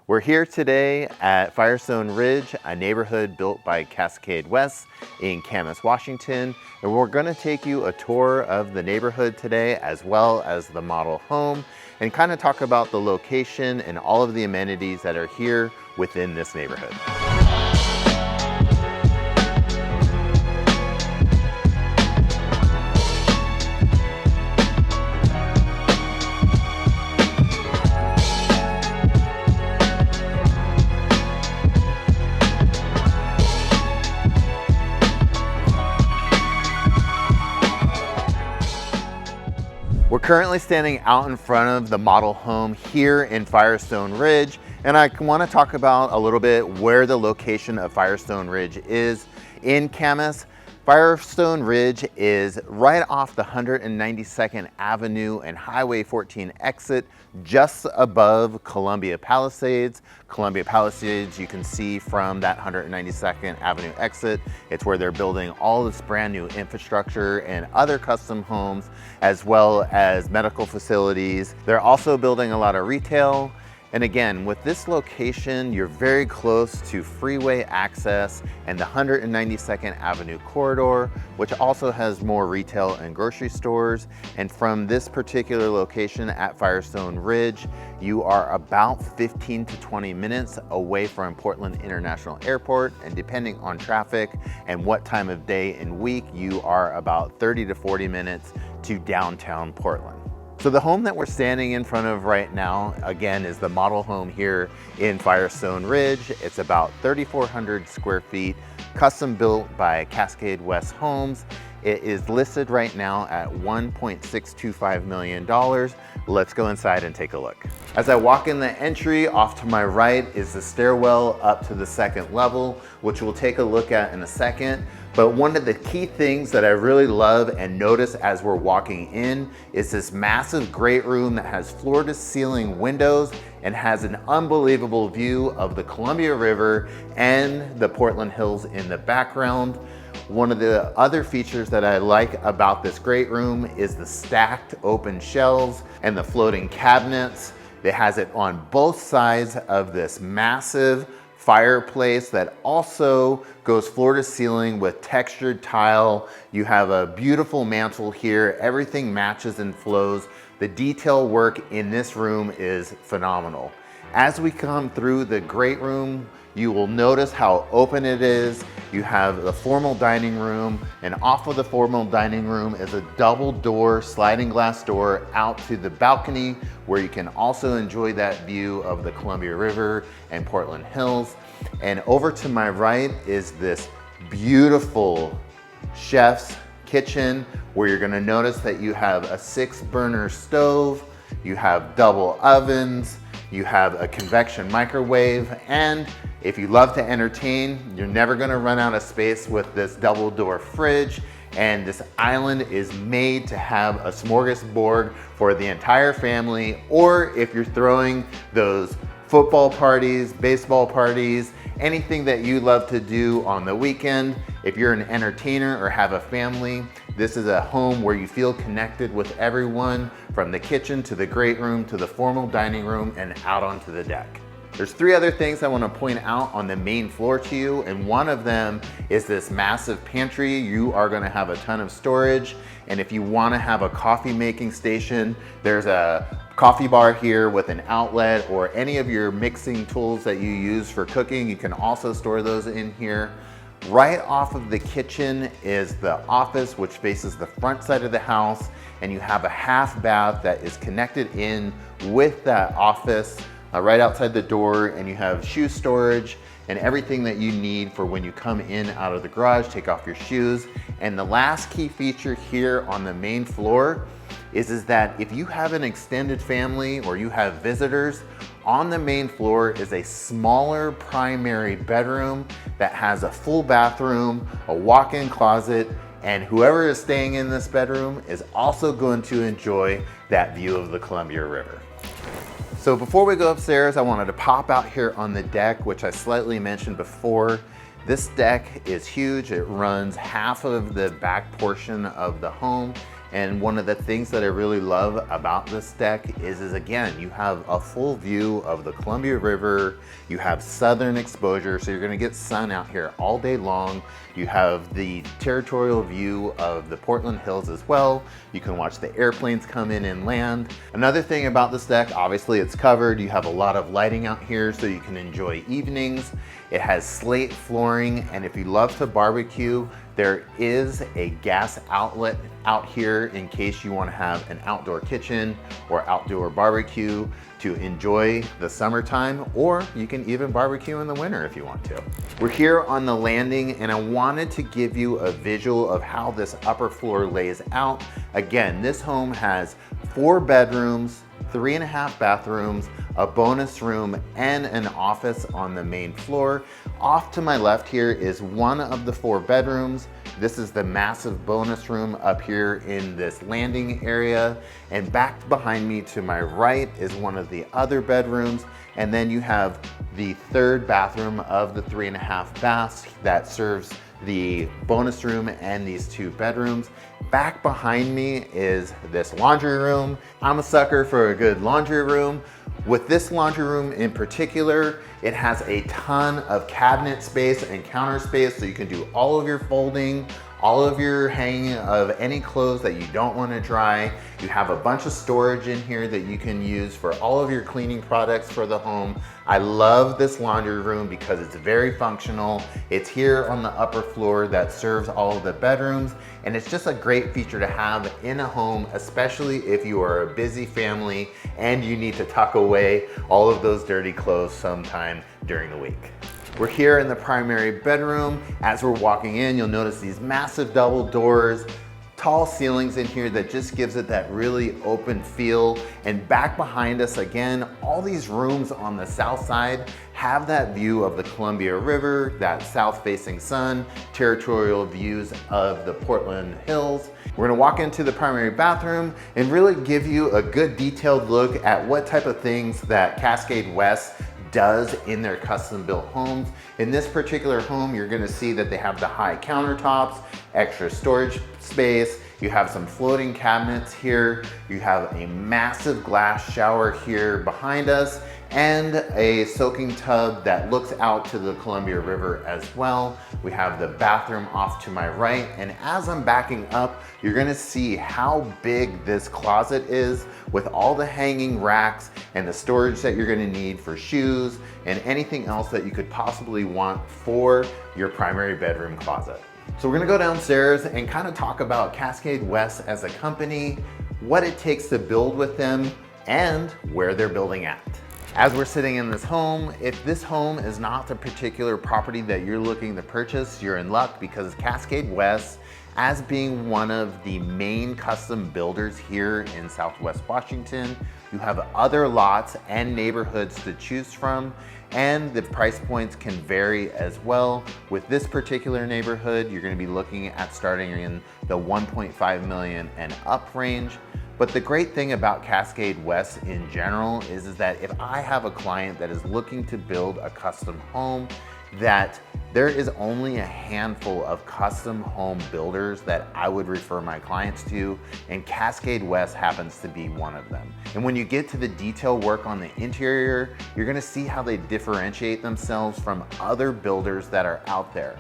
We're here today at Firestone Ridge, a neighborhood built by Cascade West in Camas, Washington. And we're gonna take you a tour of the neighborhood today, as well as the model home, and kind of talk about the location and all of the amenities that are here within this neighborhood. We're currently standing out in front of the model home here in Firestone Ridge, and I want to talk about a little bit where the location of Firestone Ridge is in Camas. Firestone Ridge is right off the 192nd Avenue and Highway 14 exit, just above Columbia Palisades. Columbia Palisades, you can see from that 192nd Avenue exit. It's where they're building all this brand new infrastructure and other custom homes, as well as medical facilities. They're also building a lot of retail. And again, with this location, you're very close to freeway access and the 192nd Avenue corridor, which also has more retail and grocery stores. And from this particular location at Firestone Ridge, you are about 15 to 20 minutes away from Portland International Airport. And depending on traffic and what time of day and week, you are about 30 to 40 minutes to downtown Portland. So the home that we're standing in front of right now, again, is the model home here in Firestone Ridge. It's about 3,400 square feet, custom built by Cascade West Homes. It is listed right now at $1.625 million. Let's go inside and take a look. As I walk in the entry, off to my right is the stairwell up to the second level, which we'll take a look at in a second. But one of the key things that I really love and notice as we're walking in is this massive great room that has floor to ceiling windows and has an unbelievable view of the Columbia River and the Portland Hills in the background. One of the other features that I like about this great room is the stacked open shelves and the floating cabinets. It has it on both sides of this massive fireplace that also goes floor to ceiling with textured tile. You have a beautiful mantle here. Everything matches and flows. The detail work in this room is phenomenal. As we come through the great room, you will notice how open it is. You have the formal dining room, and off of the formal dining room is a double door, sliding glass door out to the balcony, where you can also enjoy that view of the Columbia River and Portland Hills. And over to my right is this beautiful chef's kitchen, where you're gonna notice that you have a 6-burner stove, you have double ovens, you have a convection microwave, and if you love to entertain, you're never gonna run out of space with this double door fridge. And this island is made to have a smorgasbord for the entire family, or if you're throwing those football parties, baseball parties, anything that you love to do on the weekend. If you're an entertainer or have a family, this is a home where you feel connected with everyone, from the kitchen to the great room to the formal dining room and out onto the deck. There's 3 other things I want to point out on the main floor to you, and one of them is this massive pantry. You are going to have a ton of storage, and if you want to have a coffee making station, there's a coffee bar here with an outlet, or any of your mixing tools that you use for cooking. You can also store those in here. Right off of the kitchen is the office, which faces the front side of the house, and you have a half bath that is connected in with that office right outside the door, and you have shoe storage and everything that you need for when you come in out of the garage, take off your shoes. And the last key feature here on the main floor is that if you have an extended family or you have visitors, on the main floor is a smaller primary bedroom that has a full bathroom, a walk-in closet, and whoever is staying in this bedroom is also going to enjoy that view of the Columbia River. So before we go upstairs, I wanted to pop out here on the deck, which I slightly mentioned before. This deck is huge. It runs half of the back portion of the home, And one of the things that I really love about this deck is again, you have a full view of the Columbia River, you have southern exposure, so you're gonna get sun out here all day long. You have the territorial view of the Portland Hills as well. You can watch the airplanes come in and land. Another thing about this deck, obviously it's covered. You have a lot of lighting out here so you can enjoy evenings. It has slate flooring, and if you love to barbecue, there is a gas outlet out here in case you want to have an outdoor kitchen or outdoor barbecue to enjoy the summertime, or you can even barbecue in the winter if you want to. We're here on the landing, and I wanted to give you a visual of how this upper floor lays out. Again, this home has 4 bedrooms, 3.5 bathrooms, a bonus room, and an office on the main floor. Off to my left here is one of the 4 bedrooms. This is the massive bonus room up here in this landing area. And back behind me to my right is one of the other bedrooms. And then you have the 3rd bathroom of the 3.5 baths that serves the bonus room and these 2 bedrooms. Back behind me is this laundry room. I'm a sucker for a good laundry room. With this laundry room in particular, it has a ton of cabinet space and counter space, so you can do all of your folding, all of your hanging of any clothes that you don't want to dry. You have a bunch of storage in here that you can use for all of your cleaning products for the home. I love this laundry room because it's very functional. It's here on the upper floor that serves all of the bedrooms, and it's just a great feature to have in a home, especially if you are a busy family and you need to tuck away all of those dirty clothes sometime during the week. We're here in the primary bedroom. As we're walking in, you'll notice these massive double doors, tall ceilings in here that just gives it that really open feel. And back behind us again, all these rooms on the south side have that view of the Columbia River, that south facing sun, territorial views of the Portland Hills. We're gonna walk into the primary bathroom and really give you a good detailed look at what type of things that Cascade West does in their custom built homes. In this particular home, you're gonna see that they have the high countertops, extra storage space, you have some floating cabinets here, you have a massive glass shower here behind us, and a soaking tub that looks out to the Columbia River as well. We have the bathroom off to my right, and as I'm backing up, you're gonna see how big this closet is with all the hanging racks and the storage that you're gonna need for shoes and anything else that you could possibly want for your primary bedroom closet. So we're gonna go downstairs and kind of talk about Cascade West as a company, what it takes to build with them, and where they're building at. As we're sitting in this home, if this home is not the particular property that you're looking to purchase, you're in luck, because Cascade West, as being one of the main custom builders here in Southwest Washington, you have other lots and neighborhoods to choose from, and the price points can vary as well. With this particular neighborhood, you're gonna be looking at starting in the 1.5 million and up range. But the great thing about Cascade West in general is that if I have a client that is looking to build a custom home, that there is only a handful of custom home builders that I would refer my clients to, and Cascade West happens to be one of them. And when you get to the detail work on the interior, you're gonna see how they differentiate themselves from other builders that are out there.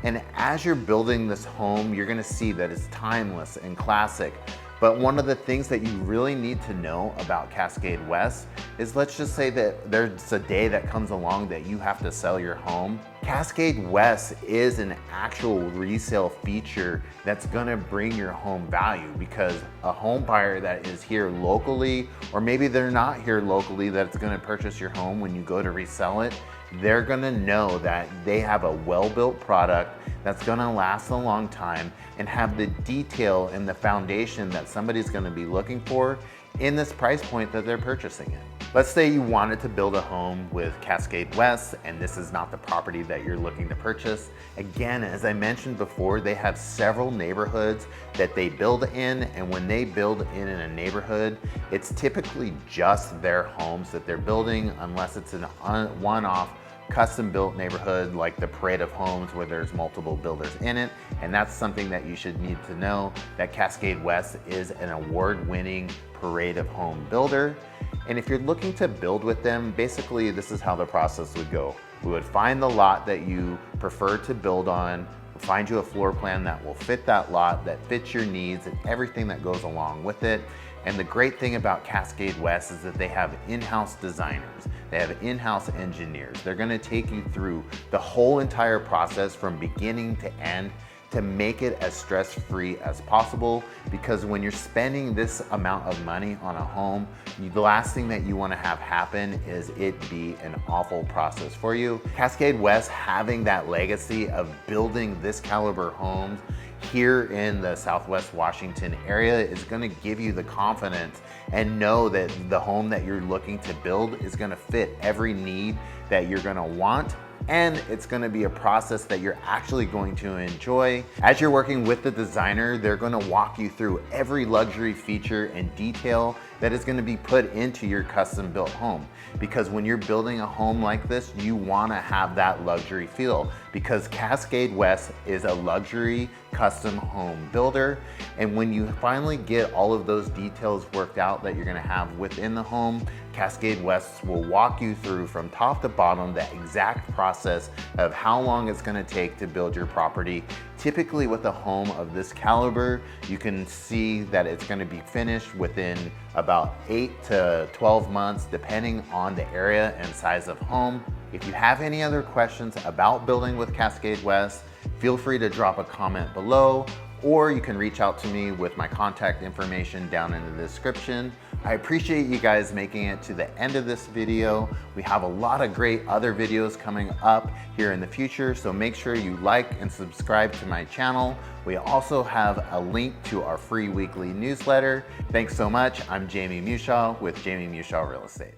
And as you're building this home, you're gonna see that it's timeless and classic. But one of the things that you really need to know about Cascade West is, let's just say that there's a day that comes along that you have to sell your home. Cascade West is an actual resale feature that's gonna bring your home value, because a home buyer that is here locally, or maybe they're not here locally, that's gonna purchase your home when you go to resell it, they're gonna know that they have a well-built product that's gonna last a long time and have the detail and the foundation that somebody's gonna be looking for in this price point that they're purchasing it. Let's say you wanted to build a home with Cascade West and this is not the property that you're looking to purchase. Again, as I mentioned before, they have several neighborhoods that they build in, and when they build in a neighborhood, it's typically just their homes that they're building, unless it's a one-off custom built neighborhood like the parade of homes where there's multiple builders in it. And that's something that you should need to know, that Cascade West is an award-winning parade of home builder. And if you're looking to build with them, basically this is how the process would go. We would find the lot that you prefer to build on, find you a floor plan that will fit that lot, that fits your needs and everything that goes along with it. And the great thing about Cascade West is that they have in-house designers, they have in-house engineers. They're gonna take you through the whole entire process from beginning to end to make it as stress-free as possible, because when you're spending this amount of money on a home, the last thing that you want to have happen is it be an awful process for you. Cascade West, having that legacy of building this caliber homes here in the Southwest Washington area, is going to give you the confidence and know that the home that you're looking to build is going to fit every need that you're going to want. And it's gonna be a process that you're actually going to enjoy. As you're working with the designer, they're gonna walk you through every luxury feature and detail that is gonna be put into your custom built home. Because when you're building a home like this, you wanna have that luxury feel, because Cascade West is a luxury custom home builder. And when you finally get all of those details worked out that you're gonna have within the home, Cascade West will walk you through from top to bottom the exact process of how long it's gonna take to build your property. Typically with a home of this caliber, you can see that it's gonna be finished within about 8 to 12 months, depending on the area and size of home. If you have any other questions about building with Cascade West, feel free to drop a comment below, or you can reach out to me with my contact information down in the description. I appreciate you guys making it to the end of this video. We have a lot of great other videos coming up here in the future, so make sure you like and subscribe to my channel. We also have a link to our free weekly newsletter. Thanks so much. I'm Jamie Mushaw with Jamie Mushaw Real Estate.